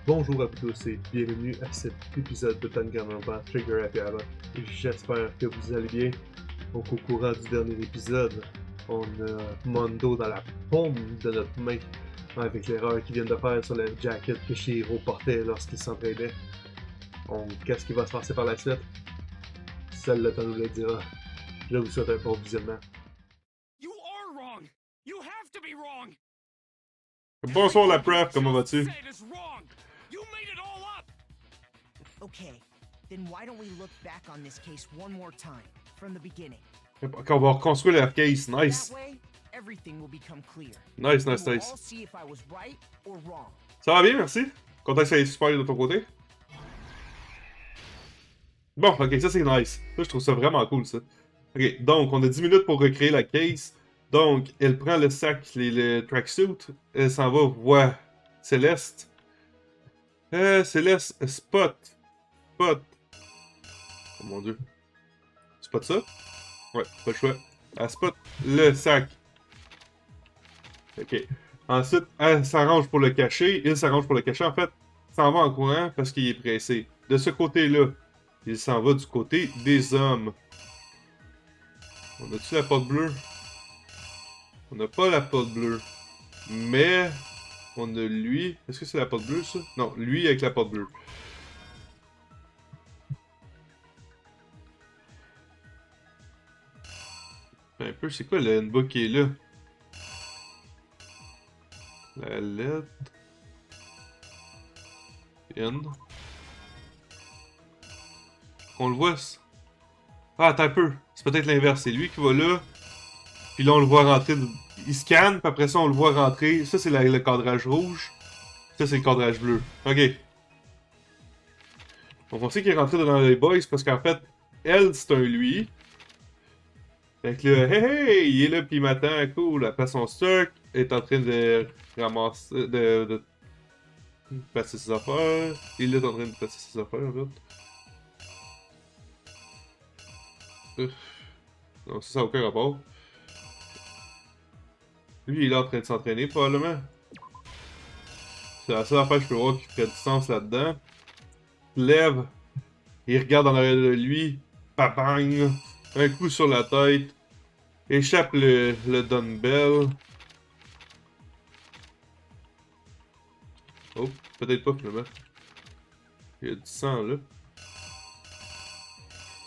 Bonjour à tous et bienvenue à cet épisode de Danganronpa Trigger et Havoc. J'espère que vous allez bien. Donc au courant du dernier épisode, on a Mondo dans la paume de notre main avec l'erreur qu'il vient de faire sur le jacket que Shiro portait lorsqu'il s'entraînait. Donc qu'est-ce qui va se passer par la suite? Seul le temps nous le dira. Je vous souhaite un bon visionnement. You are wrong. You have to be wrong. Bonsoir la prof, comment vas-tu? Okay, then why don't we look back on this case one more time, from the beginning? On va reconstruire la case, nice. That way, everything will become clear. Nice, We nice, will nice. all see if I was right or wrong. Ça va bien, merci. Content que ça aille super de ton côté. Bon, ok, ça c'est nice. Ça, je trouve ça vraiment cool, ça. Ok, donc, on a 10 minutes pour recréer la case. Donc, elle prend le sac, le tracksuit. Elle s'en va voir Céleste. Céleste, Spot. Oh mon dieu. Spot ça? Ouais, pas le choix. Elle spot le sac. Ok. Ensuite, elle s'arrange pour le cacher. Il s'arrange pour le cacher. En fait, il s'en va en courant parce qu'il est pressé. De ce côté-là, il s'en va du côté des hommes. On a-tu la porte bleue? On n'a pas la porte bleue. Mais, on a lui. Est-ce que c'est la porte bleue, ça? Non, lui avec la porte bleue. Un peu, c'est quoi le handbook qui est là? La lettre. N. On le voit. Ah, attends un peu. C'est peut-être l'inverse. C'est lui qui va là. Puis là, on le voit rentrer. Il scanne, puis après ça, on le voit rentrer. Ça, c'est le cadrage rouge. Ça, c'est le cadrage bleu. Ok. Donc, on sait qu'il est rentré dans les boys parce qu'en fait, elle, c'est un lui. Fait que là, hey, hey, il est là, puis il m'attend, cool. Après son stock, il est en train de ramasser, de passer ses affaires. Il est en train de passer ses affaires, en fait. Non, ça n'a aucun rapport. Lui, il est en train de s'entraîner, probablement. C'est la seule affaire que je peux voir qui ferait du sens là-dedans. Il lève, il regarde en arrière de lui, bang, un coup sur la tête, échappe le dumbbell. Oh, peut-être pas finalement. Il y a du sang là.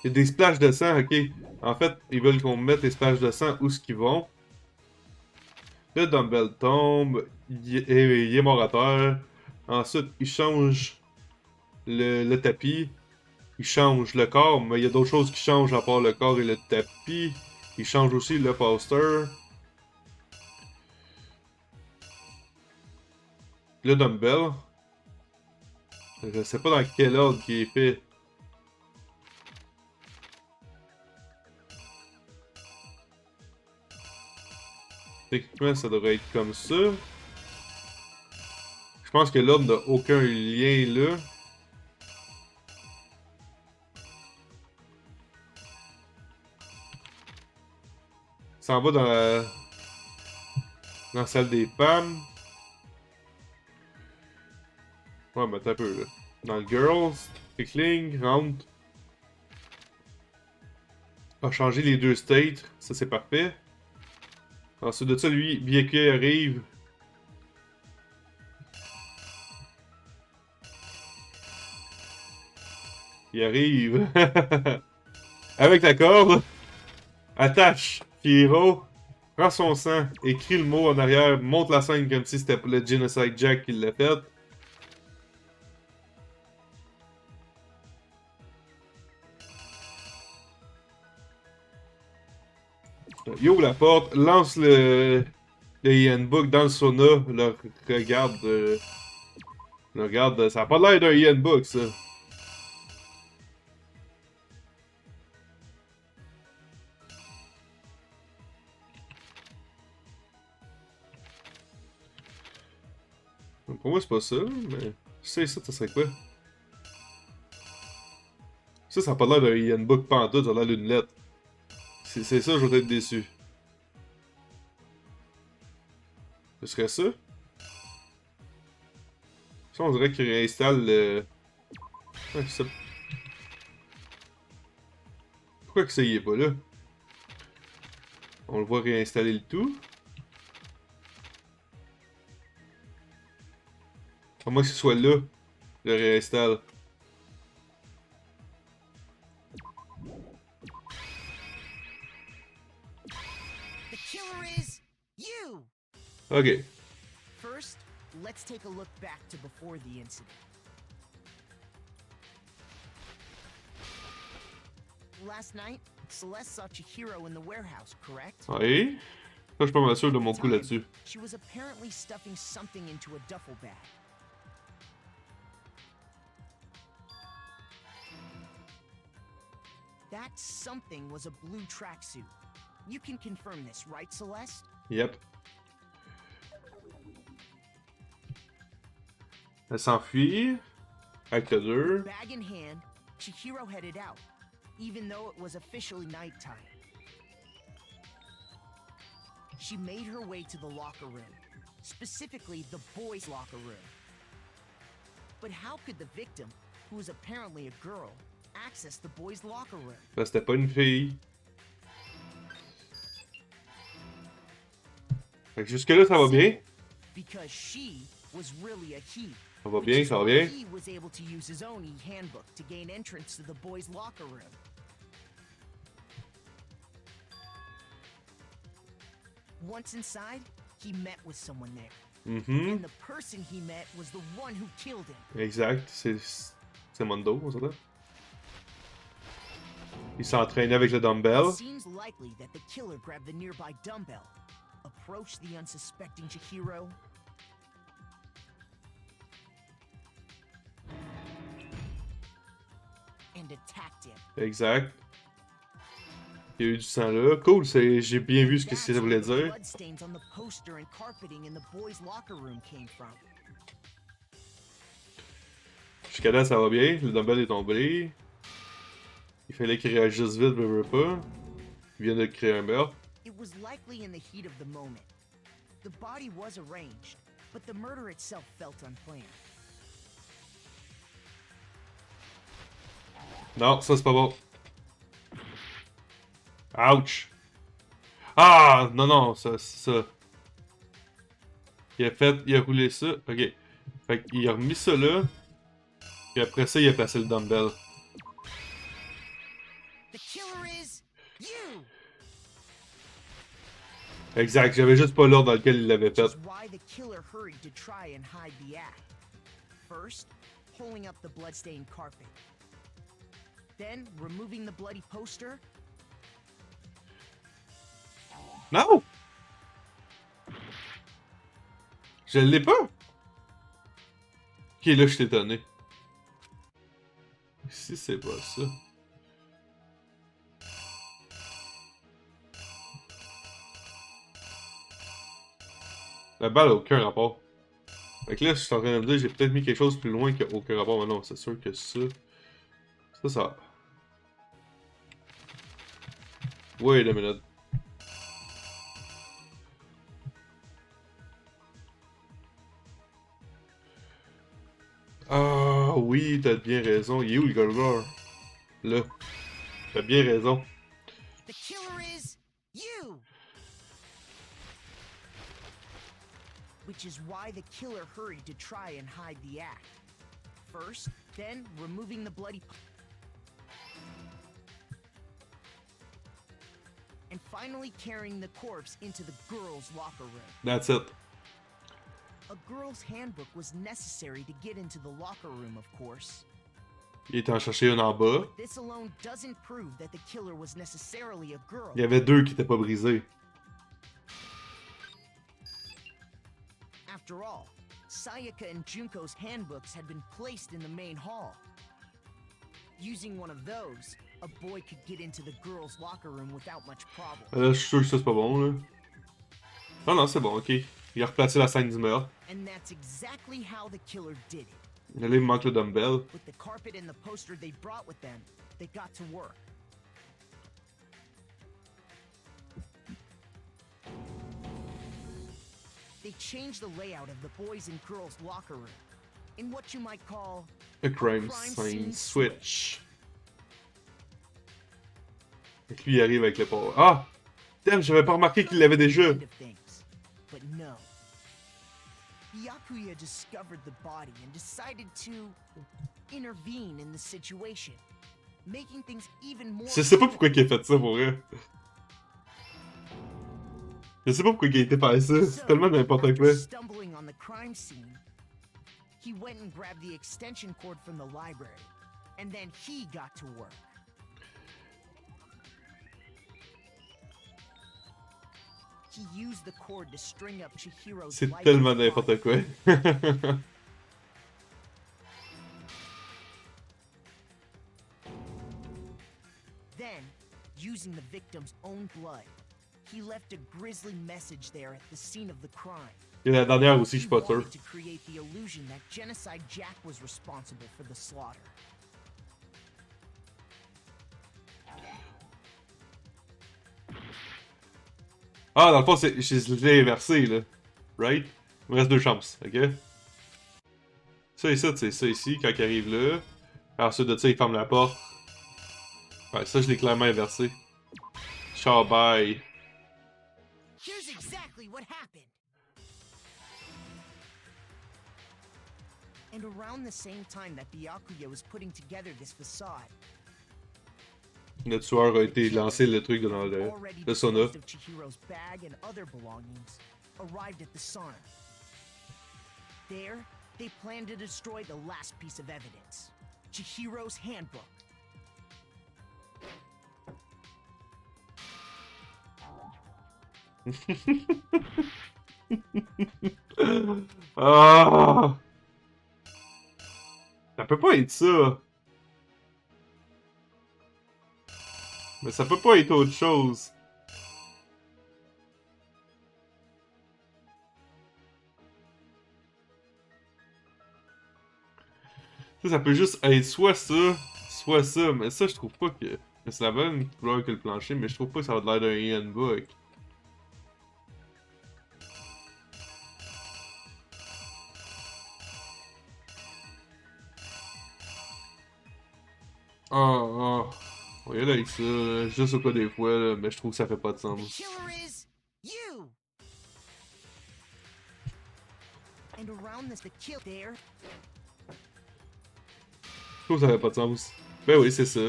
Il y a des splashes de sang, ok. En fait, ils veulent qu'on mette les splashes de sang où ce qu'ils vont. Le dumbbell tombe, il est mort à terre. Ensuite, il change le tapis. Il change le corps, mais il y a d'autres choses qui changent à part le corps et le tapis. Il change aussi le poster. Le dumbbell. Je sais pas dans quel ordre qui est fait. Techniquement, ça devrait être comme ça. Je pense que l'ordre n'a aucun lien là. Ça s'en va dans la salle des femmes. Ouais, mais attends un peu là. Dans le girls, clickling, rentre. A changé les deux states, ça c'est parfait. Ensuite de ça, lui, bien qu'il arrive. Il arrive. Avec la corde. Attache. Firo. Prend son sang. Écrit le mot en arrière. Monte la scène comme si c'était le Genocide Jack qui l'a fait. Il ouvre la porte. Lance le handbook dans le sauna. Le regarde. Le regarde. Ça a pas l'air d'un handbook, ça. Pour moi, c'est pas ça, mais... ça, ça serait quoi? Ça a pas l'air d'un handbook pantoute, ça a l'air d'une lettre. C'est ça, je vais être déçu. Ce serait ça? Ça, on dirait qu'il réinstalle le... Ouais, ça... Pourquoi que ça y est pas là? On le voit réinstaller le tout. À moins que ce soit là, le réinstalle. The killer is you. Ok. First, let's take a look back to before the incident. Last night, Celeste saw Chihiro in the warehouse, correct? Oui. Ça, je suis pas mal sûr de mon coup là-dessus. She was apparently stuffing something into a duffel bag. That something was a blue tracksuit. You can confirm this, right, Celeste? Yep. Elle s'enfuit. Acte 2. Bag in hand, Chihiro headed out, even though it was officially nighttime. She made her way to the locker room, specifically the boys' locker room. But how could the victim, who was apparently a girl, access the boys' locker room? Là, c'était pas une fille. Fait que jusque-là, ça va bien. Because she was really a he. Ça va which bien, is ça va why bien. He was able to use his own e-handbook to gain entrance to the boys' locker room. Once inside, he met with someone there. And the person he met was the one who killed him. Exact. C'est Mondo, on s'entend. Il s'entraînait avec le dumbbell. It seems likely that the killer grabbed the nearby dumbbell, approached the unsuspecting Chihiro, and attacked him. Exact. Il y a eu du sang là. Cool, j'ai bien vu ce que That's ça voulait where the dire. bloodstains on the poster and carpeting in the boys' locker room came from. Jusqu'à là, ça va bien. Le dumbbell est tombé. Il fallait qu'il réagisse vite, veux pas. Il vient de créer un meurtre. It was likely in the heat of the moment. The body was arranged, but the murder itself felt unplanned. Non, ça c'est pas bon. Ouch! Ah! Non, non, ça, ça. Il a roulé ça. Ok. Fait qu'il a remis ça là. Puis après ça, il a placé le dumbbell. The killer is you. Exact, j'avais juste pas l'ordre dans lequel il l'avait Which fait. is why the killer hurried to try and hide the act. First, pulling up the bloodstained carpet. Then, removing the bloody poster. Non! Je l'ai pas! Ok, là, je suis étonné. Si c'est pas ça. La balle a aucun rapport. Fait que là, je suis en train de me dire, j'ai peut-être mis quelque chose plus loin qui a aucun rapport. Mais non, c'est sûr que ça. Ça. Wait a minute. Ah oui, t'as bien raison. Il est où le gars? Là. T'as bien raison. The killer is you. Which is why the killer hurried to try and hide the act. First, then removing the bloody and finally carrying the corpse into the girls' locker room. That's it. A girl's handbook was necessary to get into the locker room, of course. Il était en chercher une en bas. But this alone doesn't prove that the killer was necessarily a girl. Il y avait deux qui étaient pas brisés. After all, Sayaka and Junko's handbooks had been placed in the main hall. Using one of those, a boy could get into the girls' locker room without much problem. Là, je suis sûr que ça c'est pas bon, là. Non, non, c'est bon, ok. Il a replacé la scène du meurtre. And that's exactly how the killer did it. Là, il me manque le dumbbell. With the carpet and the poster they brought with them, they got to work. They changed the layout of the boys' and girls' locker room. in what you might call A crime scene switch. Et lui il arrive avec le port. Ah! Damn, j'avais pas remarqué qu'il l'avait déjà. Kind of things. But no. Byakuya discovered the body and decided to intervene in the situation, making things even more. Je sais pas pourquoi il a fait ça pour vrai. Je sais pas pourquoi il a été faire ça. C'est tellement n'importe quoi. Stumbling on the crime scene, he went and grabbed the extension cord from the library, and then he got to work. He used the cord to string up Chihiro's C'est lifeless tellement body. n'importe quoi. Then, using the victim's own blood, he left a grisly message there at the scene of the crime. Et la dernière aussi, je suis He pas sûr. wanted to create the illusion that Genocide Jack was responsible for the slaughter. Ah, dans le fond, je l'ai inversé, là. Right? Il me reste 2 chances, ok? Ça et ça, c'est ça ici, quand il arrive là. Ensuite de ça, il ferme la porte. Ouais, ça, je l'ai clairement inversé. Ciao, bye. Here's exactly what happened. And around the same time that Byakuya was putting together this facade, Le tueur a été lancé le truc dans le sauna. of Chihiro's bag and other belongings, arrived at the sauna. There, they planned to destroy the last piece of evidence, Chihiro's handbook. Ah! Ça peut pas être ça. Mais ça peut pas être autre chose. Ça peut juste être soit ça, mais ça je trouve pas que... C'est la même couleur que le plancher, mais je trouve pas que ça va l'air d'un handbook. Ah, on va y aller avec ça, là, juste au cas des fois, là, mais je trouve que ça fait pas de The sens. killer is you. And around this, the kill there. Je trouve que ça fait pas de sens. Ben oui, c'est ça.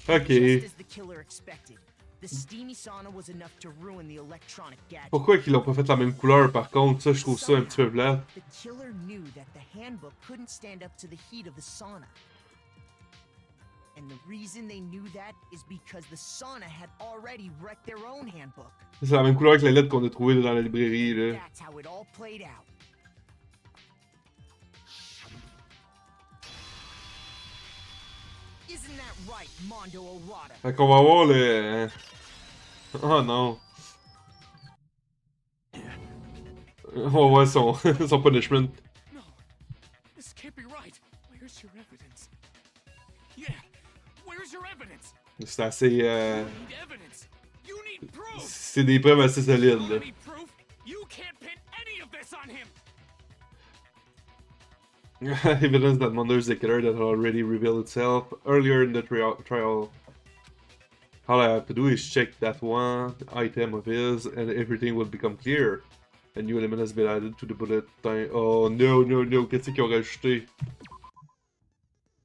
Ok. Just as the killer expected, the steamy sauna was enough to ruin the electronic gadget. Pourquoi qu'ils l'ont pas fait la même couleur par contre? Ça, je trouve ça un petit peu plat. The killer knew that the handbook couldn't stand up to the heat of the sauna. And the reason they knew that is because the sauna had already wrecked their own handbook. C'est la même couleur que la lettre qu'on a trouvée dans la librairie, là. That's how it all played out. Isn't that right, Mondo Orada? Fait qu'on va voir le... Oh non. On va voir son, son punishment. No, this can't be right. Where's your evidence? Yeah, where's your evidence? C'est assez... You need evidence. You need proof. C'est des preuves assez solides, You là. need proof. You can't pin any of this on him. Evidence that Mondo is the killer that had already revealed itself earlier in the trial. All I have to do is check that one item of his and everything will become clear. A new element has been added to the bullet time. Oh no, no, no, qu'est-ce qu'ils ont rajouté?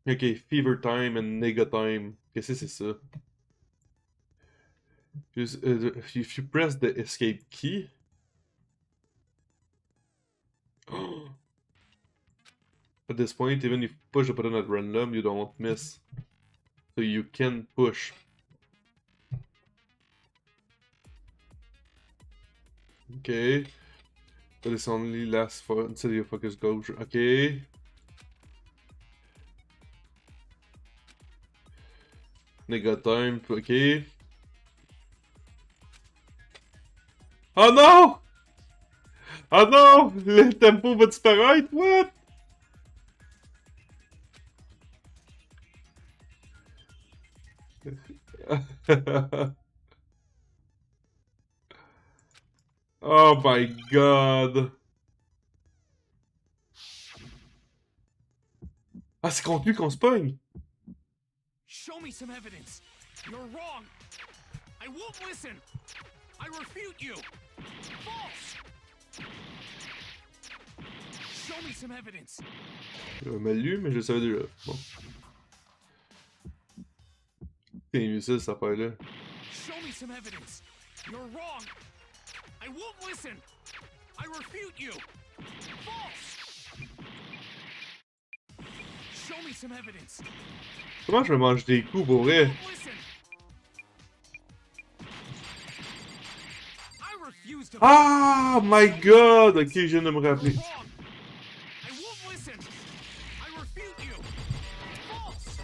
Ok, fever time and nega time. Qu'est-ce que c'est ça? Just, if you press the escape key. At this point, even if you push the button at random, you don't miss. So you can push. Okay. But it's only lasts for until your focus goes. Okay. Nigga time. Okay. Oh no! Oh no! Le tempo va disparaître. What? Oh my god. Ah, c'est contre lui qu'on se pogne! Show me some evidence. You're wrong. I won't listen. I refute you. False. Show me some evidence. J'avais mal lu, mais je le savais déjà. Bon. C'est mieux ça, cette affaire-là. Show me some evidence. You're wrong. I won't listen. I refute you. False. Show me some evidence. Comment je me mange des coups pour vrai? Listen. I refuse to. Ah, my god! Ok, je viens de me rappeler. You're wrong. I won't listen. I refute you. False.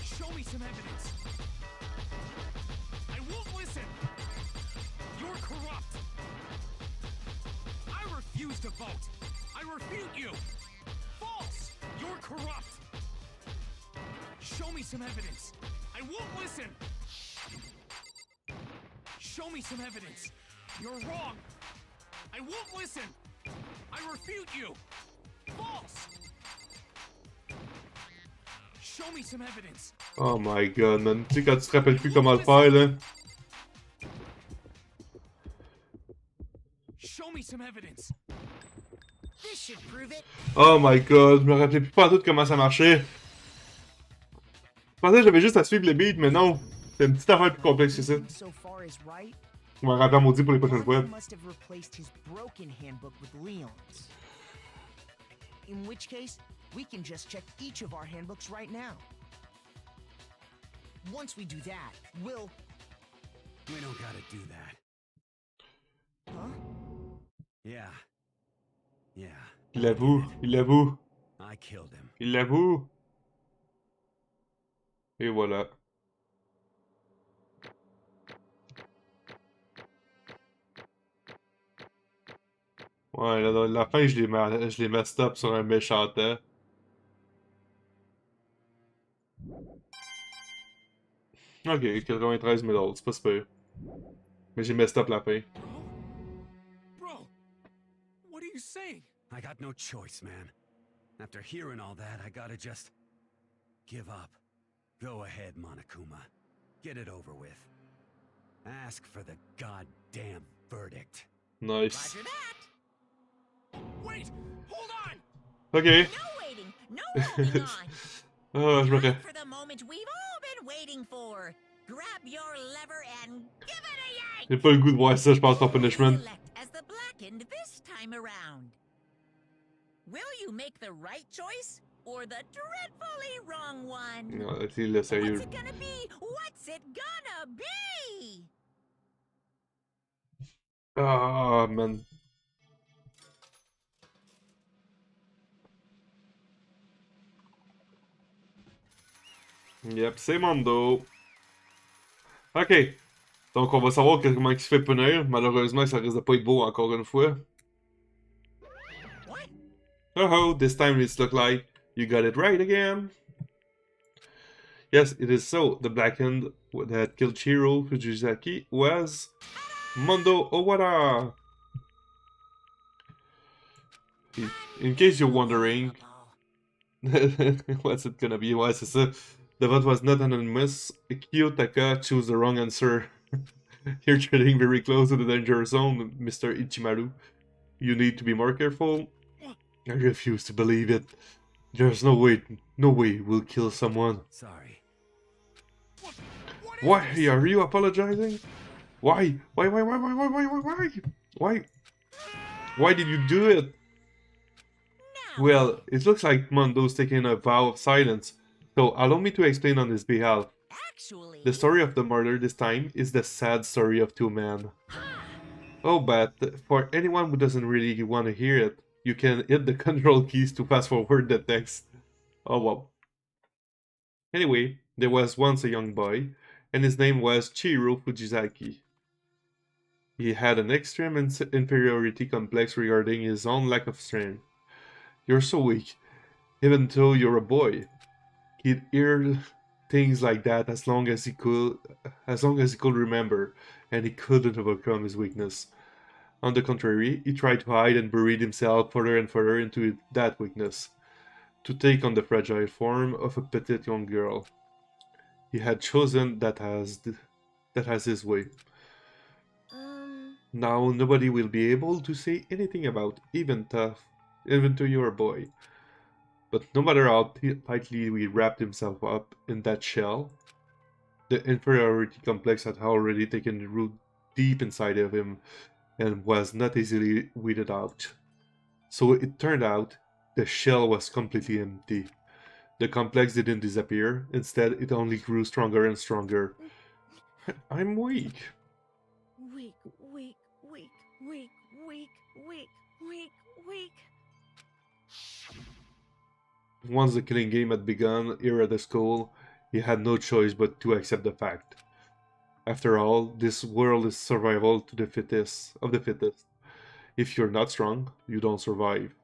Show me some evidence. I won't listen. You're corrupt. I refuse to vote. I refute you. False. You're corrupt. Show me some evidence. I won't listen. Show me some evidence. You're wrong. I won't listen. I refute you. False. Show me some evidence. Oh my god, man. Tu sais, quand tu te rappelles plus comment le faire, là. Show me some evidence. This should prove it. Oh my god, je me rappelais plus pas tout comment ça marchait. Je pensais que j'avais juste à suivre le beat, mais non. C'est une petite affaire plus complexe que ça. So far is right. Je m'en rappelle maudit pour les prochaines fois. Martin must have replaced his broken handbook with Leon's. In which case, we can just check each of our handbooks right now. Once we do that, we'll... We don't gotta do that. Huh? Yeah. Yeah. Il l'avoue, il l'avoue, I killed him. il l'avoue. Et voilà. Ouais, là, dans la fin, je l'ai messed up sur un méchant temps. Ok, 93 000 $, c'est pas super. Mais j'ai messed up la fin. Bro, what are you saying? I got no choice, man. After hearing all that, I gotta just give up. Go ahead, Monokuma. Get it over with. Ask for the goddamn verdict. Nice. Roger that. Wait! Hold on! Ok. No waiting, no holding on. Ah, je me Time rappelle. for the moment we've all been waiting for. Grab your lever and give it a yank. J'ai pas le goût de voir ça, je pense, en punishment. Select as the blackened this time around. Will you make the right choice or the dreadfully wrong one? Non, c'est le sérieux. What's it gonna be? What's it gonna be? Ah, man. Yep, c'est Mondo. Ok. Donc, on va savoir comment il se fait punir. Malheureusement, ça risque de pas être beau encore une fois. What? Oh, this time it's look like you got it right again. Yes, it is so. The blackened that killed Shiro Fujizaki was Mondo Owada. In case you're wondering, what's it gonna be? Ouais, c'est ça. The vote was not anonymous. Kiyotaka chose the wrong answer. You're getting very close to the danger zone, Mr. Ichimaru. You need to be more careful. I refuse to believe it. There's no way we'll kill someone. Sorry. Why are you apologizing? Why? Why did you do it? Now, Well, it looks like Mondo's taking a vow of silence, so allow me to explain on his behalf. actually, The story of the murder this time is the sad story of two men. Oh, but for anyone who doesn't really want to hear it, you can hit the control keys to fast forward the text. Oh well. Anyway, there was once a young boy, and his name was Chihiro Fujizaki. He had an extreme inferiority complex regarding his own lack of strength. You're so weak, even though you're a boy. He'd hear things like that as long as he could remember, and he couldn't overcome his weakness. On the contrary, he tried to hide and buried himself further and further into that weakness, to take on the fragile form of a petite young girl. He had chosen that as his way. Now nobody will be able to say anything about even to your boy. But no matter how tightly he wrapped himself up in that shell, the inferiority complex had already taken root deep inside of him and was not easily weeded out. So it turned out the shell was completely empty. The complex didn't disappear, instead it only grew stronger and stronger. I'm weak. Weak, weak, weak, weak, weak, weak, weak, weak. Once the killing game had begun here at the school, he had no choice but to accept the fact. After all, this world is survival to the fittest of the fittest. If you're not strong, you don't survive.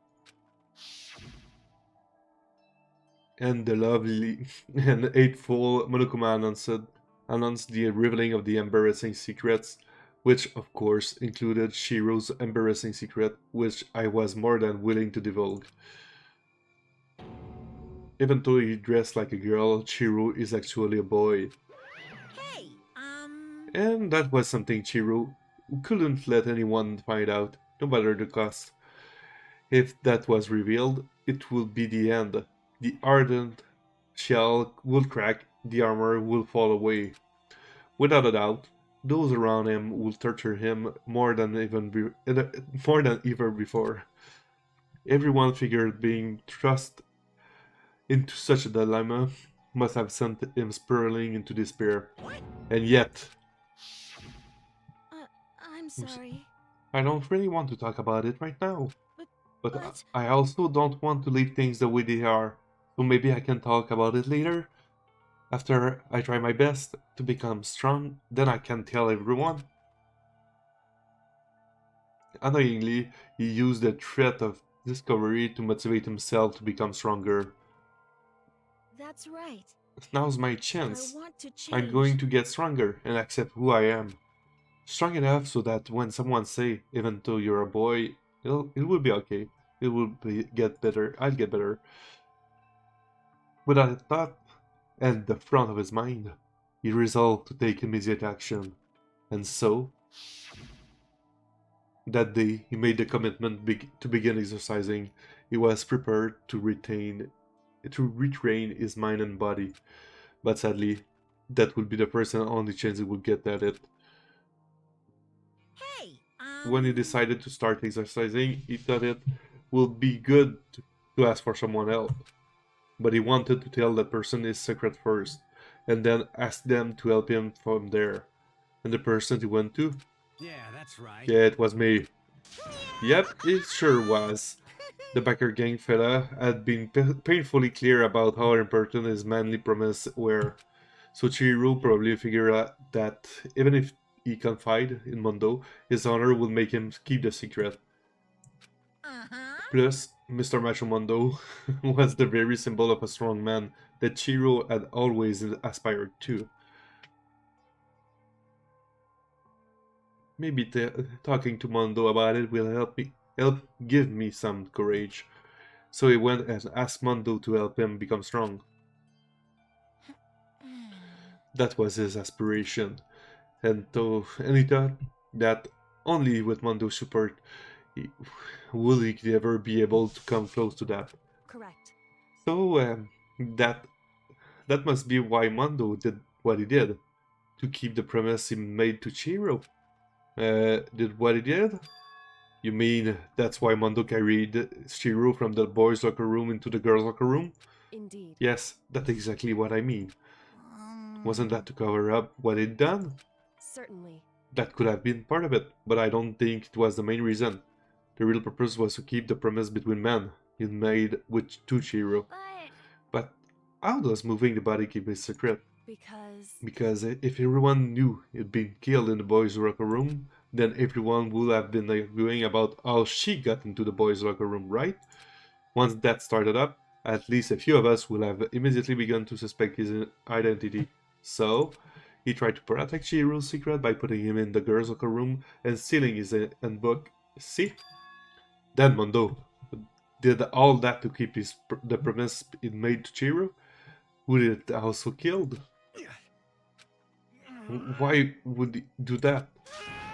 And the lovely and hateful Monokuma announced the revealing of the embarrassing secrets, which of course included Shiro's embarrassing secret, which I was more than willing to divulge. Even though he dressed like a girl, Chiro is actually a boy. Hey, And that was something Chiro couldn't let anyone find out, no matter the cost. If that was revealed, it would be the end. The ardent shell will crack, the armor will fall away. Without a doubt, those around him will torture him more than ever before. Everyone figured being thrust into such a dilemma must have sent him spiraling into despair. And yet, I'm sorry. I don't really want to talk about it right now. But But- I also don't want to leave things the way they are. So maybe I can talk about it later. After I try my best to become strong, then I can tell everyone. Annoyingly, he used the threat of discovery to motivate himself to become stronger. That's right. Now's my I chance. want to change. I'm going to get stronger and accept who I am. Strong enough so that when someone say, even though you're a boy, it will be okay. It will get better. I'll get better. Without a thought at the front of his mind, he resolved to take immediate action. And so, that day, he made the commitment to begin exercising. He was prepared to retrain his mind and body. But sadly, that would be the first and only chance he would get at it. hey, When he decided to start exercising, he thought it would be good to ask for someone else. But he wanted to tell that person his secret first, and then ask them to help him from there. And the person he went to? Yeah, that's right. Yeah, it was me. Yep, it sure was. The biker gang fella had been painfully clear about how important his manly promise were. So Chihiro probably figured out that even if he confided in Mondo, his honor would make him keep the secret. Plus, Mr. Macho Mondo was the very symbol of a strong man that Chihiro had always aspired to. Maybe talking to Mondo about it will help give me some courage. So he went and asked Mondo to help him become strong. That was his aspiration, and he thought that only with Mondo's support will he ever be able to come close to that. Correct. So that must be why Mondo did what he did, to keep the promise he made to Chihiro. Did what he did? You mean that's why Mondo carried Chihiro from the boys' locker room into the girls' locker room? Indeed. Yes, that's exactly what I mean. Wasn't that to cover up what he'd done? Certainly. That could have been part of it, but I don't think it was the main reason. The real purpose was to keep the promise between men he'd made with Chihiro. But how does moving the body keep it secret? Because if everyone knew he'd been killed in the boys' locker room, then everyone would have been arguing about how she got into the boys' locker room, right? Once that started up, at least a few of us would have immediately begun to suspect his identity. So, He tried to protect Chihiro's secret by putting him in the girls' locker room and stealing his handbook. See? Then Mondo did all that to keep the promise it made to Chihiro, who it also killed. Why would he do that?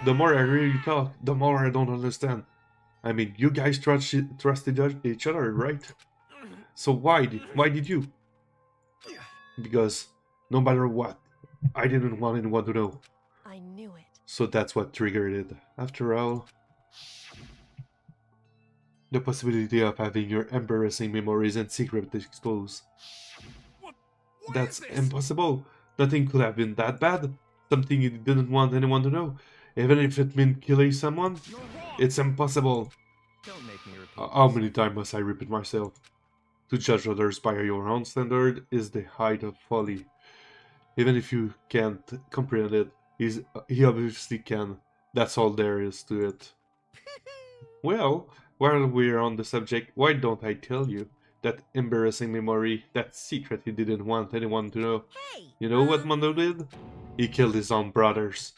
The more I hear you talk, the more I don't understand. I mean, you guys trusted each other, right? So why did you? Because no matter what, I didn't want anyone to know. I knew it. So that's what triggered it. After all, the possibility of having your embarrassing memories and secrets exposed. What That's is this? impossible. Nothing could have been that bad. Something you didn't want anyone to know. Even if it meant killing someone, You're wrong. it's impossible. Don't make me repeat. How many times must I repeat myself? To judge others by your own standard is the height of folly. Even if you can't comprehend it, he obviously can. That's all there is to it. Well, while we're on the subject, why don't I tell you? That embarrassing memory, that secret he didn't want anyone to know. Hey! You know what Mondo did? He killed his own brothers.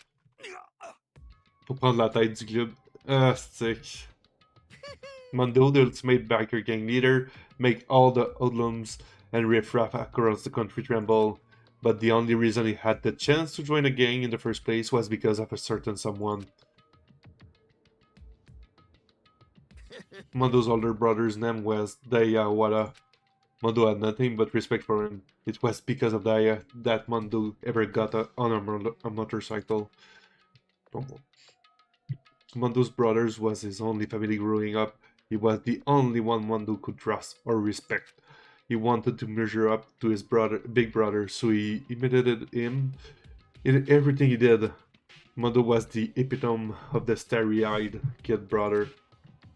Pour prendre la tête du club. Stick. Mondo, the ultimate biker gang leader, make all the hoodlums and riffraff across the country tremble. But the only reason he had the chance to join a gang in the first place was because of a certain someone. Mondo's older brother's name was Daya. Mondo had nothing but respect for him. It was because of Daya that Mondo ever got on a motorcycle. Mondo's brothers was his only family growing up. He was the only one Mondo could trust or respect. He wanted to measure up to his big brother, so he imitated him in everything he did. Mondo was the epitome of the starry-eyed kid brother.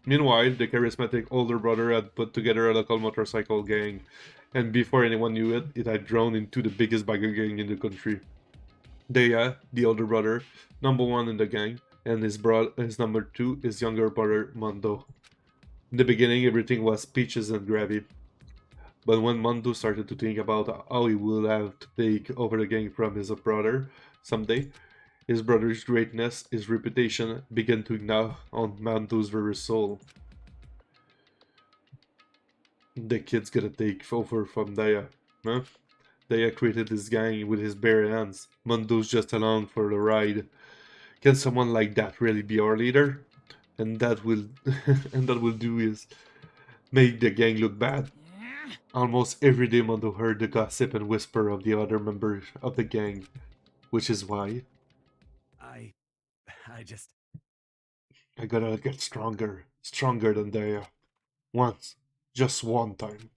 Meanwhile, the charismatic older brother had put together a local motorcycle gang, and before anyone knew it, it had grown into the biggest biker gang in the country. Daya, the older brother, number one in the gang, and his number two, his younger brother, Mondo. In the beginning, everything was peaches and gravy. But when Mondo started to think about how he would have to take over the gang from his brother someday, his brother's greatness, his reputation, began to gnaw on Mondo's very soul. The kid's gonna take over from Daya, huh? Daya created this gang with his bare hands. Mondo's just along for the ride. Can someone like that really be our leader? And that will do is make the gang look bad. Almost every day Mondo heard the gossip and whisper of the other members of the gang, which is why I gotta get stronger than Daya. Once, just one time.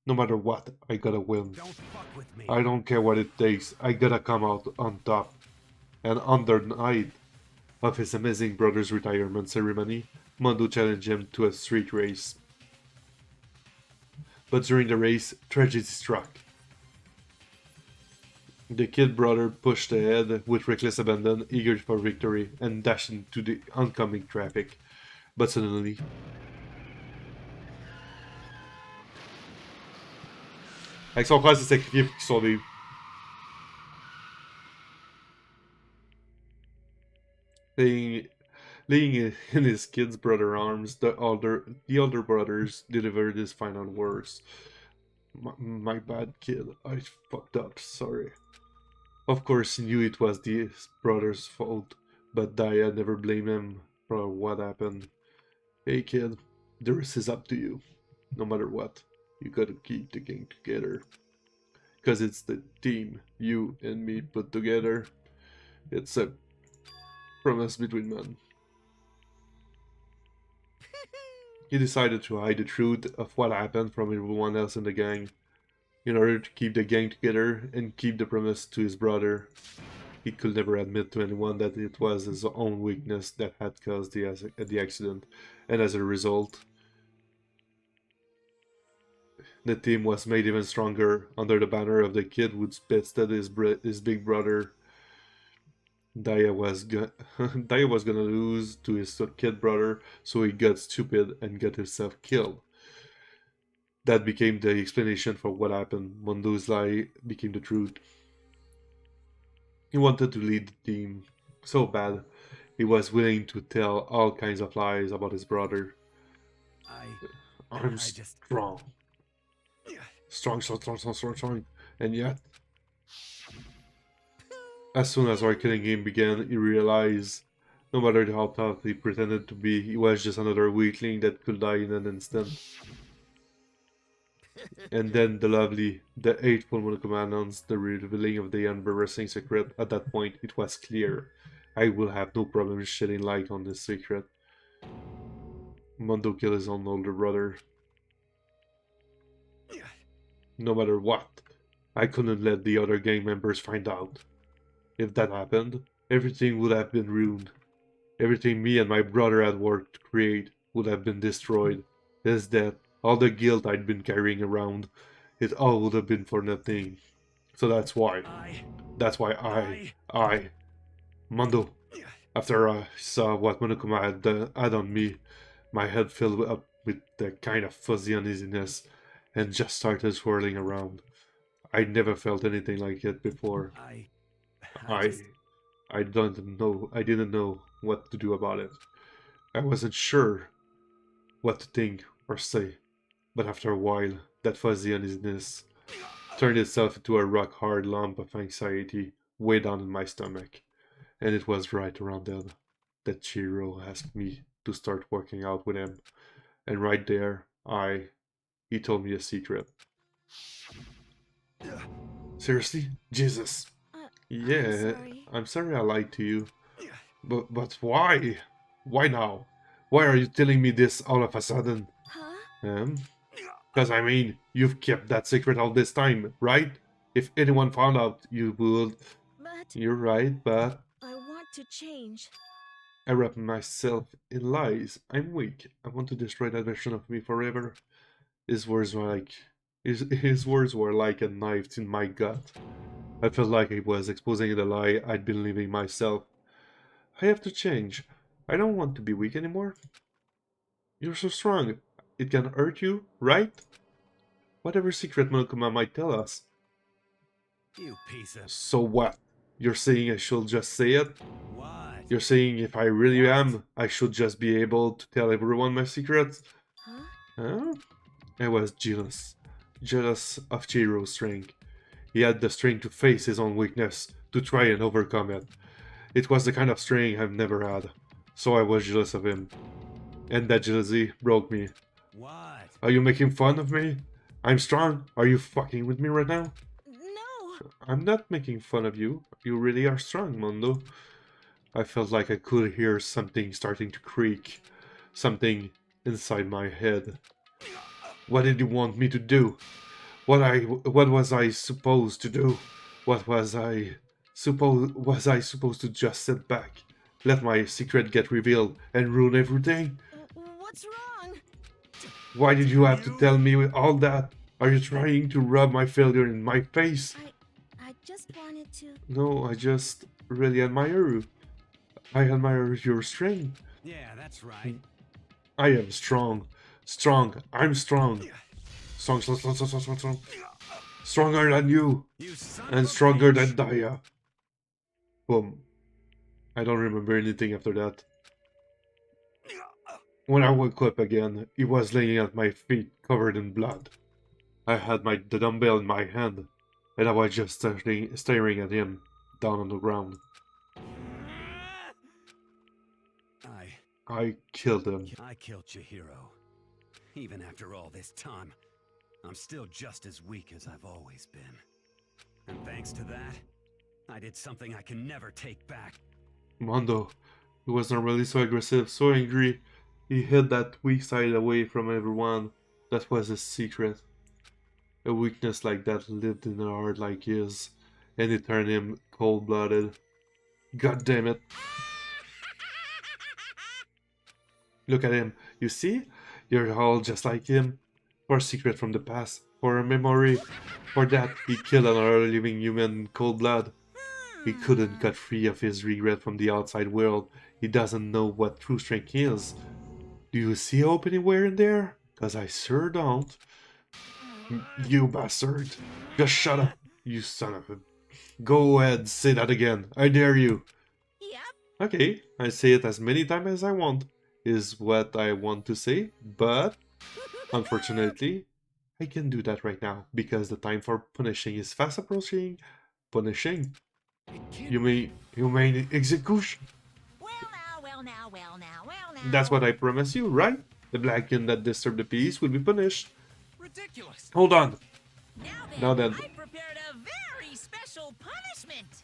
No matter what, I gotta win. Don't fuck with me. I don't care what it takes, I gotta come out on top. And on the night of his amazing brother's retirement ceremony, Mondo challenged him to a street race. But during the race, tragedy struck. The kid brother pushed ahead with reckless abandon, eager for victory, and dashed into the oncoming traffic. But suddenly, avec son frère s'est sacrifié pour qu'il survive. Laying in his kid's brother's arms, the older brothers delivered his final words. My bad, kid. I fucked up. Sorry. Of course, he knew it was his brother's fault, but Daya never blamed him for what happened. Hey, kid, the rest is up to you. No matter what, you gotta keep the gang together. 'Cause it's the team you and me put together. It's a promise between men. He decided to hide the truth of what happened from everyone else in the gang, in order to keep the gang together and keep the promise to his brother. He could never admit to anyone that it was his own weakness that had caused the accident, and as a result, the team was made even stronger under the banner of the kid who bested his big brother. Daya was gonna lose to his kid brother, so he got stupid and got himself killed. That became the explanation for what happened. Mondo's lie became the truth. He wanted to lead the team so bad. He was willing to tell all kinds of lies about his brother. I'm strong. Strong. And yet, as soon as our killing game began, he realized no matter how tough he pretended to be, he was just another weakling that could die in an instant. And then the hateful Monokuma announced the revealing of the embarrassing secret. At that point, it was clear. I will have no problem shedding light on this secret. Mondo killed his own older brother. No matter what, I couldn't let the other gang members find out. If that happened, everything would have been ruined. Everything me and my brother had worked to create would have been destroyed. His death, all the guilt I'd been carrying around, it all would have been for nothing. So that's why I, Mondo, after I saw what Monokuma had on me, my head filled up with the kind of fuzzy uneasiness and just started swirling around. I never felt anything like it before. I didn't know what to do about it. I wasn't sure what to think or say, but after a while, that fuzzy uneasiness turned itself into a rock-hard lump of anxiety way down in my stomach. And it was right around then that Chiro asked me to start working out with him. And right there, he told me a secret. Seriously? Jesus. Yeah, I'm sorry I lied to you. But why? Why now? Why are you telling me this all of a sudden? Huh? Because I mean, you've kept that secret all this time, right? If anyone found out, you would... But You're right, but... I want to change. I wrap myself in lies. I'm weak. I want to destroy that version of me forever. His words were like a knife in my gut. I felt like I was exposing the lie I'd been living myself. I have to change. I don't want to be weak anymore. You're so strong. It can hurt you, right? Whatever secret Monokuma might tell us. You piece of... So what? You're saying I should just say it? What? You're saying if I really am, I should just be able to tell everyone my secrets? Huh? Huh? I was jealous. Jealous of Chihiro's strength. He had the strength to face his own weakness, to try and overcome it. It was the kind of strength I've never had, so I was jealous of him. And that jealousy broke me. What? Are you making fun of me? I'm strong. Are you fucking with me right now? No! I'm not making fun of you. You really are strong, Mondo. I felt like I could hear something starting to creak. Something inside my head. What did you want me to do? What was I supposed to do? Was I supposed to just sit back, let my secret get revealed, and ruin everything? What's wrong? Why did you have to tell me all that? Are you trying to rub my failure in my face? I just wanted to... No, I just really admire you. I admire your strength. Yeah, that's right. I am strong. Strong. I'm strong. Strong. Stronger than you. You son And of a stronger bitch. than Daya. Boom. I don't remember anything after that. When I woke up again, he was laying at my feet, covered in blood. I had the dumbbell in my hand, and I was just staring at him, down on the ground. I killed him. I killed Chihiro. Even after all this time, I'm still just as weak as I've always been. And thanks to that, I did something I can never take back. Mondo, he was normally so aggressive, so angry. He hid that weak side away from everyone. That was his secret. A weakness like that lived in a heart like his, and it turned him cold-blooded. God damn it. Look at him. You see? You're all just like him. For a secret from the past. For a memory. For that, he killed another living human in cold blood. He couldn't cut free of his regret from the outside world. He doesn't know what true strength is. Do you see hope anywhere in there? 'Cause I sure don't. You bastard. Just shut up, you son of a Go ahead, say that again. I dare you. Yep. Okay, I say it as many times as I want, is what I want to say, but unfortunately, I can do that right now, because the time for punishing is fast approaching. Punishing? You mean execution? Well now, well now, well now, well now. That's what I promise you, right? The blacken that disturb the peace will be punished. Ridiculous. Hold on. Now then. I prepared a very special punishment.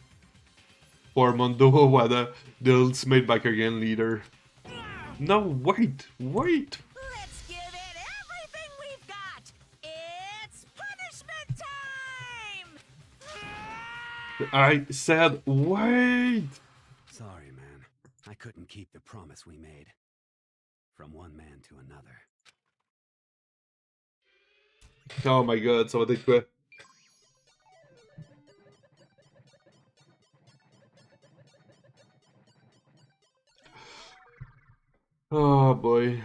For Mondo Owada, the ultimate biker gang leader. No, wait. Let's give it everything we've got. It's punishment time. I said wait. Sorry, man. I couldn't keep the promise we made. From one man to another. Oh my god, ça va être quoi? Oh boy.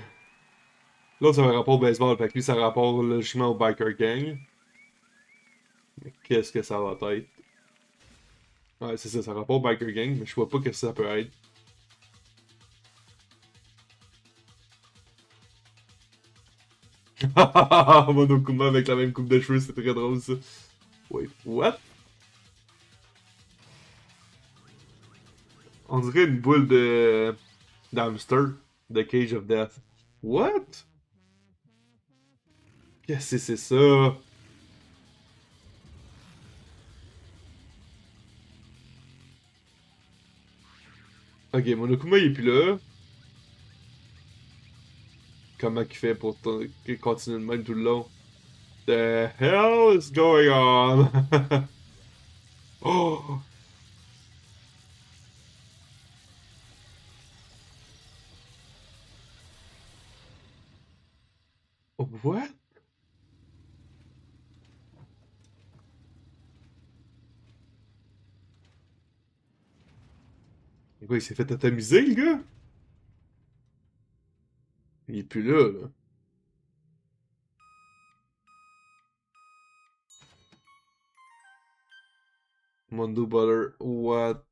L'autre, ça va rapport au baseball, fait que lui, ça rapporte logiquement au biker gang. Mais qu'est-ce que ça va être? Ouais, c'est ça rapporte au biker gang, mais je vois pas que ça peut être. Monokuma avec la même coupe de cheveux, c'est très drôle ça. Wait, what? On dirait une boule de... d'hamster. The Cage of Death. What? Qu'est-ce que c'est ça? Ok, Monokuma il est plus là. Comment il fait pour continuer de même tout le long? The hell is going on? Oh! What? Quoi, il s'est fait atomiser, le gars? Il est plus là, là. Mondo Butter, what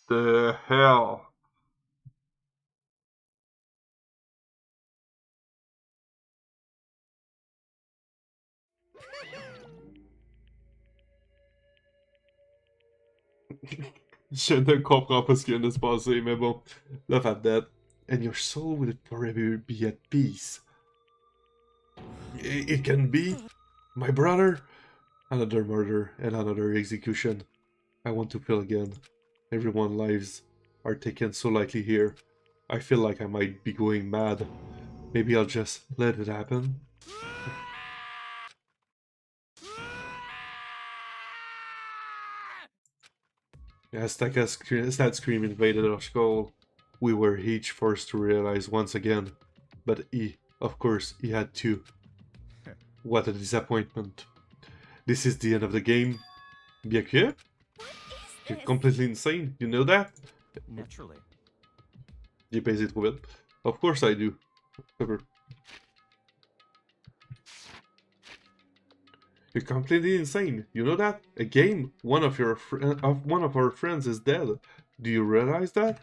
the hell? Je ne comprends pas ce qui vient de se passer, mais bon. Love at that. And your soul will forever be at peace. It can be, my brother. Another murder and another execution. I want to feel again. Everyone's lives are taken so lightly here. I feel like I might be going mad. Maybe I'll just let it happen. As that scream invaded our skull, we were each forced to realize once again. But of course, he had to. What a disappointment. This is the end of the game. Bien que? You're completely insane, you know that? Naturally. J'ai pesé trop vite. Of course I do. Ever. You're completely insane. You know that? A game. One of our friends is dead. Do you realize that?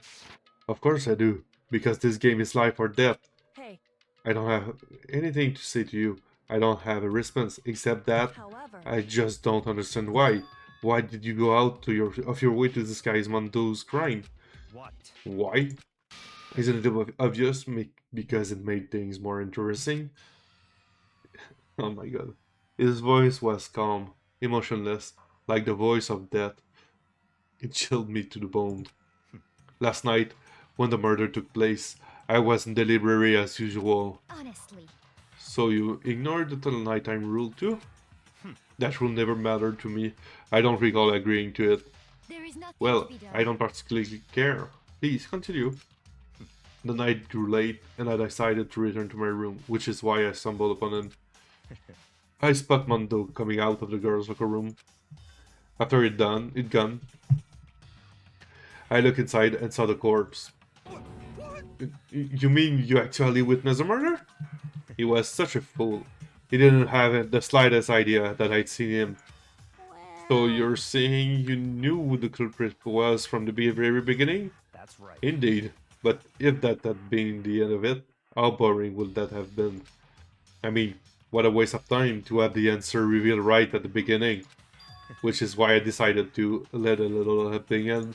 Of course I do. Because this game is life or death. Hey. I don't have anything to say to you. I don't have a response except that However, I just don't understand why. Why did you go out of your way to disguise Mondo's crime? What? Why? Isn't it obvious? Because it made things more interesting. Oh my god. His voice was calm, emotionless, like the voice of death. It chilled me to the bone. Last night, when the murder took place, I was in the library as usual. honestly, So you ignored the nighttime rule too? That rule never mattered to me. I don't recall agreeing to it. there is nothing Well, to be done. I don't particularly care. Please, continue. The night grew late, and I decided to return to my room, which is why I stumbled upon him. I spot Mondo coming out of the girls' locker room. After it gone, I looked inside and saw the corpse. You mean you actually witnessed a murder? He was such a fool. He didn't have the slightest idea that I'd seen him. Well, So you're saying you knew who the culprit was from the very beginning? That's right. Indeed. But if that had been the end of it, how boring would that have been? I mean, what a waste of time to have the answer revealed right at the beginning. Which is why I decided to let a little helping in.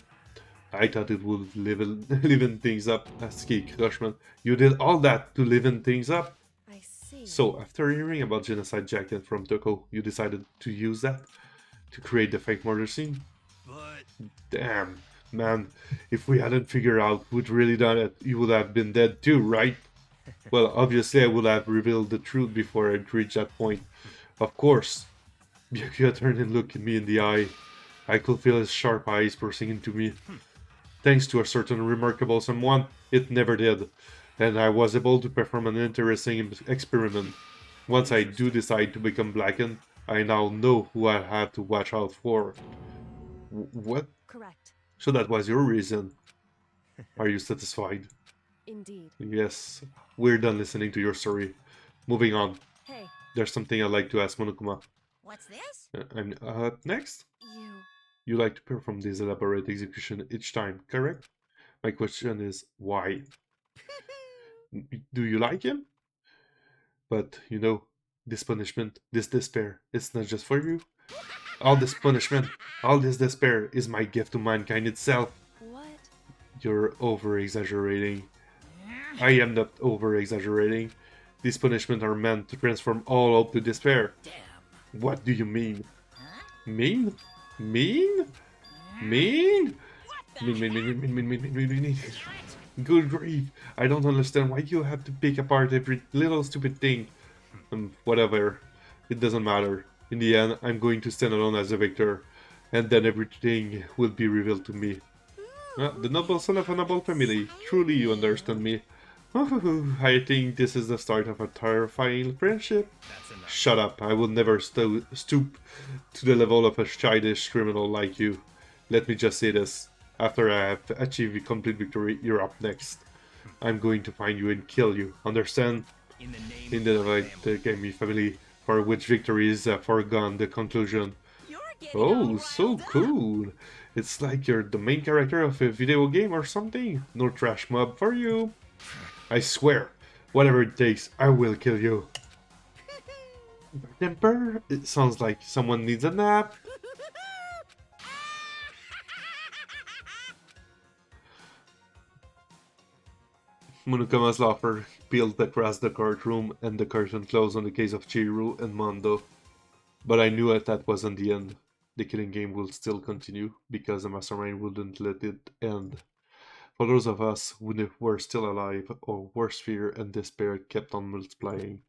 I thought it would liven things up. Ski Crushman. You did all that to liven things up? I see. So, after hearing about Genocide Jacket from Toko, you decided to use that to create the fake murder scene? But Damn, man. If we hadn't figured out who'd really done it, you would have been dead too, right? Well, obviously I would have revealed the truth before I'd reached that point. Of course. Byakuya turned and looked me in the eye. I could feel his sharp eyes piercing into me. Thanks to a certain remarkable someone, it never did. And I was able to perform an interesting experiment. Once I do decide to become blackened, I now know who I have to watch out for. What? Correct. So that was your reason. Are you satisfied? Indeed. Yes. We're done listening to your story. Moving on. Hey, There's something I'd like to ask Monokuma. What's this? And next? you. You like to perform this elaborate execution each time, correct? My question is, why? Do you like him? But, you know, this punishment, this despair, it's not just for you. All this punishment, all this despair is my gift to mankind itself. What? You're over-exaggerating. I am not over-exaggerating. These punishments are meant to transform all hope to despair. Damn. What do you mean? Huh? Mean? Mean? Mean? What the Mean. Good grief. I don't understand why you have to pick apart every little stupid thing. Whatever. It doesn't matter. In the end, I'm going to stand alone as a victor. And then everything will be revealed to me. The noble son of a noble family. Truly you understand me. I think this is the start of a terrifying friendship. That's enough. Shut up. I will never stoop to the level of a childish criminal like you. Let me just say this. After I have achieved complete victory, you're up next. I'm going to find you and kill you. Understand? In the name In of the my right game family, for which victory is foregone the conclusion. You're getting all Oh, so riled up. cool. It's like you're the main character of a video game or something. No trash mob for you. I swear, whatever it takes, I will kill you. Temper? It sounds like someone needs a nap. Monokuma's laughter peeled across the courtroom and the curtain closed on the case of Chihiro and Mondo. But I knew that wasn't the end. The killing game will still continue because the mastermind wouldn't let it end. For those of us who were still alive, our worst fear and despair kept on multiplying.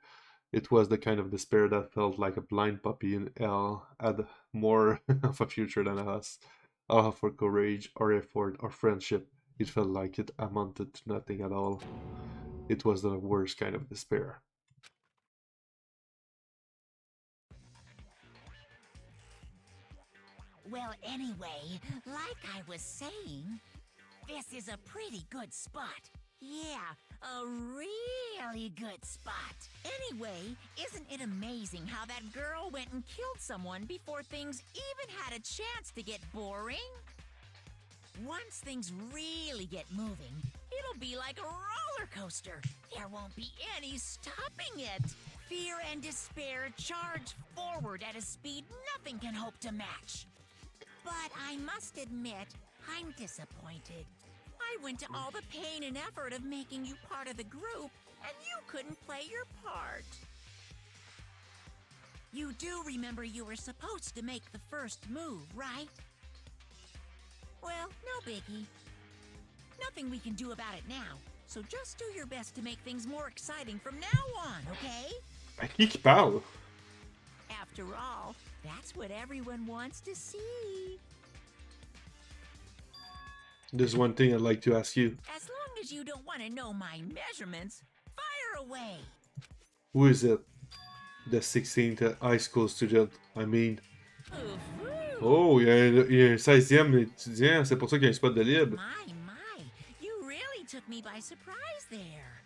It was the kind of despair that felt like a blind puppy in hell had more of a future than us. All of our courage, our effort, our friendship, it felt like it amounted to nothing at all. It was the worst kind of despair. Well, anyway, like I was saying, this is a pretty good spot. Yeah, a really good spot. Anyway, isn't it amazing how that girl went and killed someone before things even had a chance to get boring? Once things really get moving, it'll be like a roller coaster. There won't be any stopping it. Fear and despair charge forward at a speed nothing can hope to match. But I must admit, I'm disappointed. I went to all the pain and effort of making you part of the group, and you couldn't play your part. You do remember you were supposed to make the first move, right? Well, no biggie. Nothing we can do about it now, so just do your best to make things more exciting from now on, okay? À qui qui parle? After all, that's what everyone wants to see. There's one thing I'd like to ask you. As long as you don't want to know my measurements, fire away. Who is it? The 16th high school student, I mean. Oof. Oh, il y a un 16e étudiant, c'est pour ça qu'il y a un spot de libre. My, you really took me by surprise there.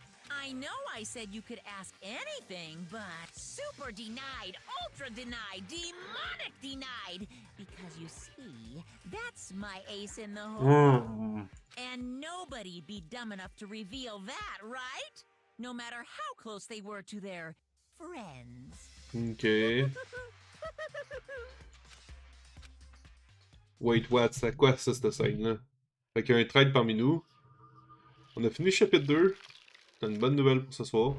I know I said you could ask anything, but super denied, ultra denied, demonic denied. Because you see, that's my ace in the hole. And nobody be dumb enough to reveal that, right? No matter how close they were to their friends. Ok. Wait, what? C'est quoi ça, cette scène-là? Fait qu'il y a un traître parmi nous. On a fini le chapitre 2. C'est une bonne nouvelle pour ce soir.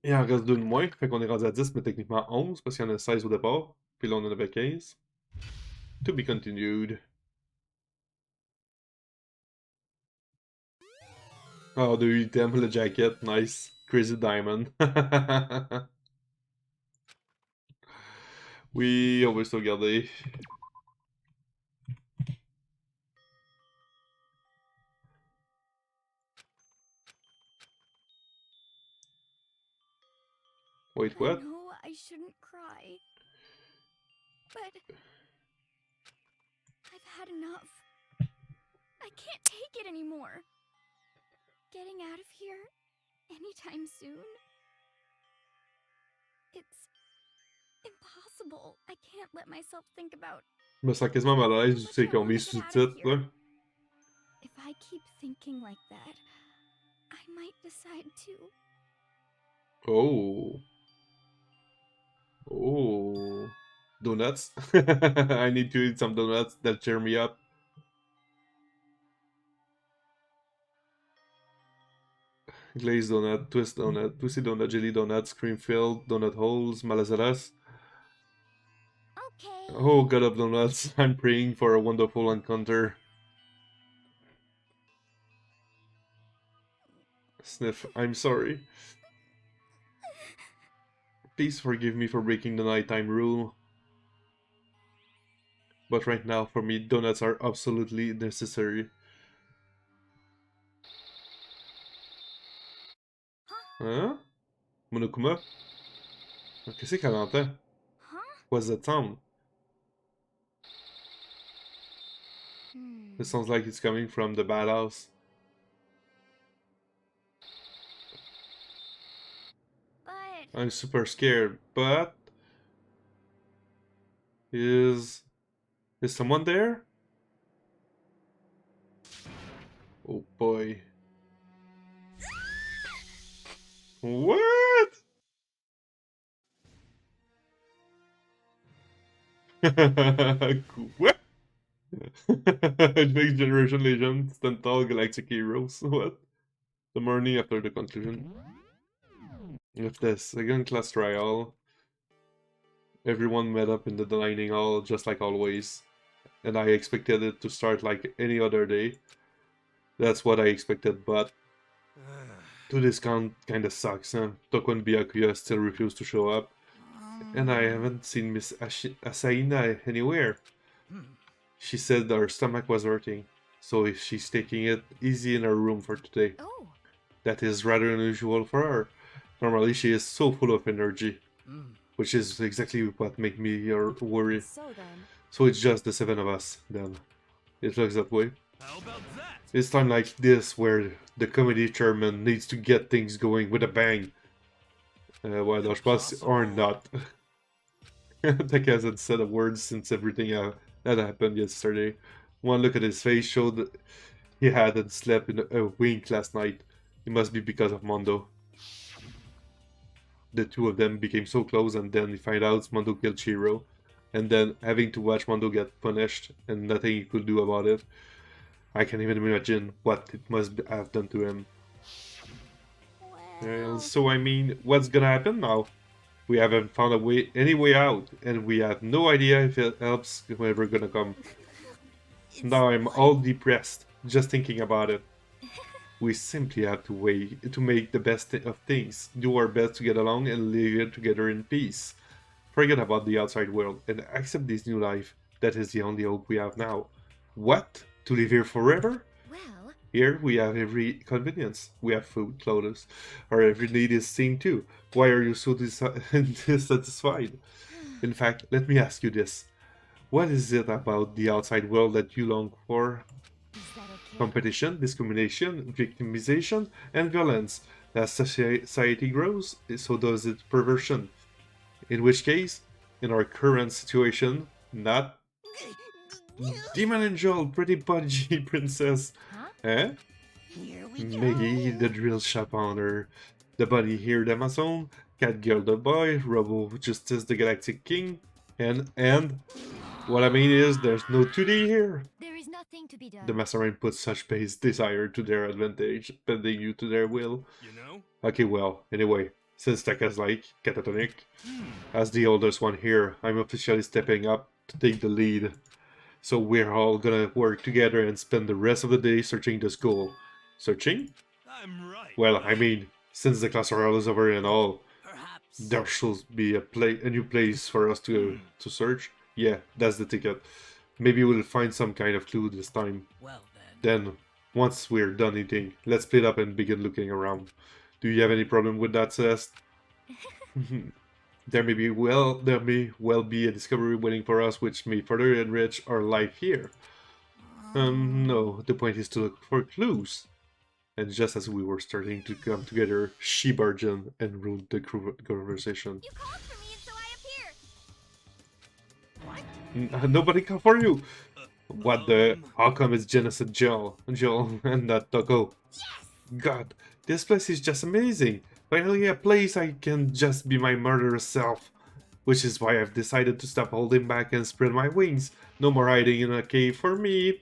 Il en reste 2 de moins. Fait qu'on est rendu à 10, mais techniquement 11, parce qu'il y en a 16 au départ. Puis là, on en avait 15. To be continued. Oh, de item, le jacket. Nice. Crazy Diamond. Oui, on va sauvegarder. Wait, what? I know I shouldn't cry. But I've had enough. I can't take it anymore. Getting out of here anytime soon. It's impossible. I can't let myself think about. Je me sens quasiment mal à l'aise, tu sais, qu'on met sous-titres, là. If I keep thinking like that, I might decide to. Oh. Oh. Donuts. I need to eat some donuts that cheer me up. Glazed donut, twist donut, twisty donut, jelly donut, cream filled, donut holes, malasadas. Okay. Oh, God of donuts, I'm praying for a wonderful encounter. Sniff, I'm sorry. Please forgive me for breaking the nighttime rule. But right now, for me, donuts are absolutely necessary. Hein? Monokuma? Qu'est-ce qu'elle entend? Huh? What's that sound? It sounds like it's coming from the bathhouse. But I'm super scared, but... Is someone there? Oh boy. What? What? Next Generation Legends, Stental Galactic Heroes. What? The morning after the conclusion of the second class trial, everyone met up in the dining hall just like always, and I expected it to start like any other day. That's what I expected, but to this count kinda sucks, huh? Toko and Byakuya still refuse to show up, and I haven't seen Miss Asaina anywhere. She said her stomach was hurting, so she's taking it easy in her room for today. oh, That is rather unusual for her. Normally she is so full of energy, which is exactly what makes me worry. so then. So it's just the 7 of us, then. It looks that way. How about that? It's time like this where the comedy chairman needs to get things going with a bang. Well, je pense, or not. Tech hasn't said a word since everything that happened yesterday. One look at his face showed that he hadn't slept in a wink last night. It must be because of Mondo. The two of them became so close, and then he found out Mondo killed Shiro. And then having to watch Mondo get punished and nothing he could do about it. I can't even imagine what it must have done to him. Well, So I mean, what's gonna happen now? We haven't found any way out, and we have no idea if it helps ever gonna come. Now I'm all depressed, just thinking about it. We simply have to wait to make the best of things, do our best to get along and live here together in peace. Forget about the outside world and accept this new life. That is the only hope we have now. What? To live here forever? well, Here we have every convenience. We have food, clothes. Our every need is seen too. Why are you so dissatisfied? In fact, let me ask you this. What is it about the outside world that you long for? is that okay? competition, discrimination, victimization, and violence. As society grows, so does its perversion. In which case, in our current situation, not Demon Angel, pretty pudgy princess. Huh? Eh? Here we go. Maggie, the drill shop owner, the bunny here, the Amazon, Catgirl the boy, Robo Justice the Galactic King, and what I mean is there's no 2D here. There is nothing to be done. The Mastermind puts such base desire to their advantage, bending you to their will. You know? Okay, well, anyway, since Taka's like catatonic, as the oldest one here, I'm officially stepping up to take the lead. So we're all gonna work together and spend the rest of the day searching the school. Searching? I'm right. Well, I mean, since the class royale is over and all, Perhaps. there should be a new place for us to search. Yeah, that's the ticket. Maybe we'll find some kind of clue this time. Well then. Then, once we're done eating, let's split up and begin looking around. Do you have any problem with that, Celeste? There may well be a discovery waiting for us which may further enrich our life here. No, the point is to look for clues. And just as we were starting to come together, she barged in and ruined the conversation. You called for me, and so I appeared. What? Nobody called for you! What the? How come it's Genesis Joel and not Toko? Yes! God, this place is just amazing! Finally a place I can just be my murderous self. Which is why I've decided to stop holding back and spread my wings. No more hiding in a cave for me.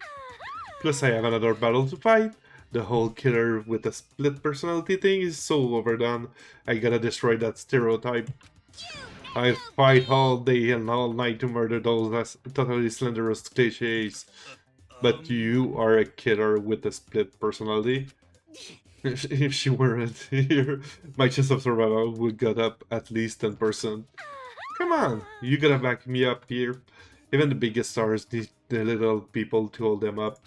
Plus I have another battle to fight. The whole killer with a split personality thing is so overdone. I gotta destroy that stereotype. I'll fight all day and all night to murder those totally slanderous cliches. But you are a killer with a split personality? If she weren't here, my chance of survival would go up at least 10%. Come on, you gotta back me up here. Even the biggest stars need the little people to hold them up.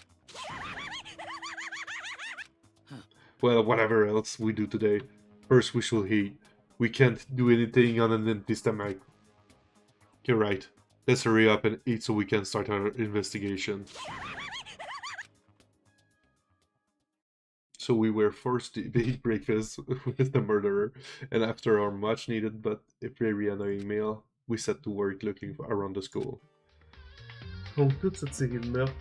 Well, whatever else we do today, first we should eat. We can't do anything on an empty stomach. You're right. Let's hurry up and eat so we can start our investigation. So we were forced to eat breakfast with the murderer, and after our much needed but very annoying meal, we set to work looking around the school. Donc toute cette série de meurtres,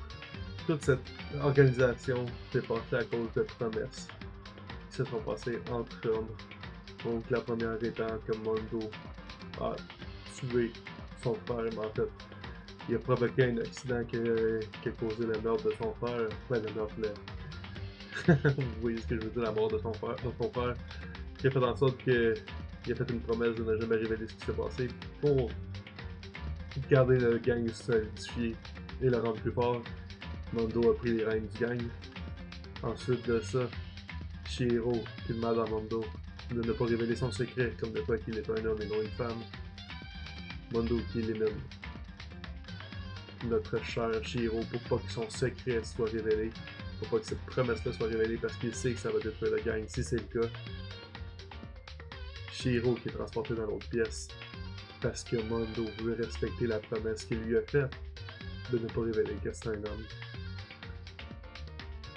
toute cette organisation s'est passée à cause de promesses qui se sont passées entre hommes. Donc la première étant que Mondo a tué son frère, mais en fait, il a provoqué un accident qui a causé le meurtre de son frère, enfin le meurtre, vous voyez ce que je veux dire, la mort de son frère, qui a fait en sorte qu'il a fait une promesse de ne jamais révéler ce qui s'est passé pour garder le gang solidifié et le rendre plus fort. Mondo a pris les rênes du gang. Ensuite de ça, Shihiro qui demande à Mondo de ne pas révéler son secret, comme de quoi qu'il est un homme et non une femme. Mondo qui élimine notre cher Shihiro pour pas que son secret soit révélé, pour pas que cette promesse-là soit révélée parce qu'il sait que ça va détruire le gang si c'est le cas. Shihiro qui est transporté dans l'autre pièce parce que Mondo veut respecter la promesse qu'il lui a faite de ne pas révéler que c'est un homme.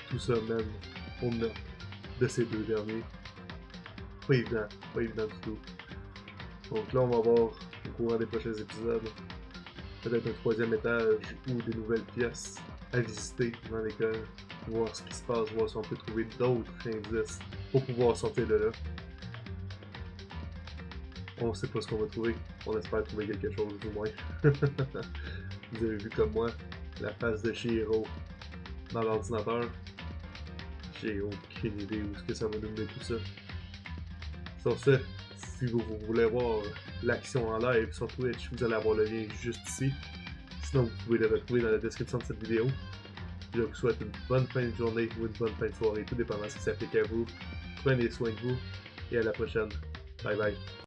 Tout ça mène au meurtre de ces deux derniers. Pas évident du tout. Donc là on va voir au courant des prochains épisodes peut-être un troisième étage ou des nouvelles pièces à visiter dans l'école, voir ce qui se passe, voir si on peut trouver d'autres indices pour pouvoir sortir de là. On sait pas ce qu'on va trouver, on espère trouver quelque chose du moins. Vous avez vu comme moi la face de Shihiro dans l'ordinateur. J'ai aucune idée où est-ce que ça va nous mener tout ça. Sur ce, si vous voulez voir l'action en live sur Twitch, vous allez avoir le lien juste ici. Sinon, vous pouvez le retrouver dans la description de cette vidéo. Je vous souhaite une bonne fin de journée ou une bonne fin de soirée, tout dépendant si ça s'applique à vous. Prenez soin de vous et à la prochaine. Bye bye.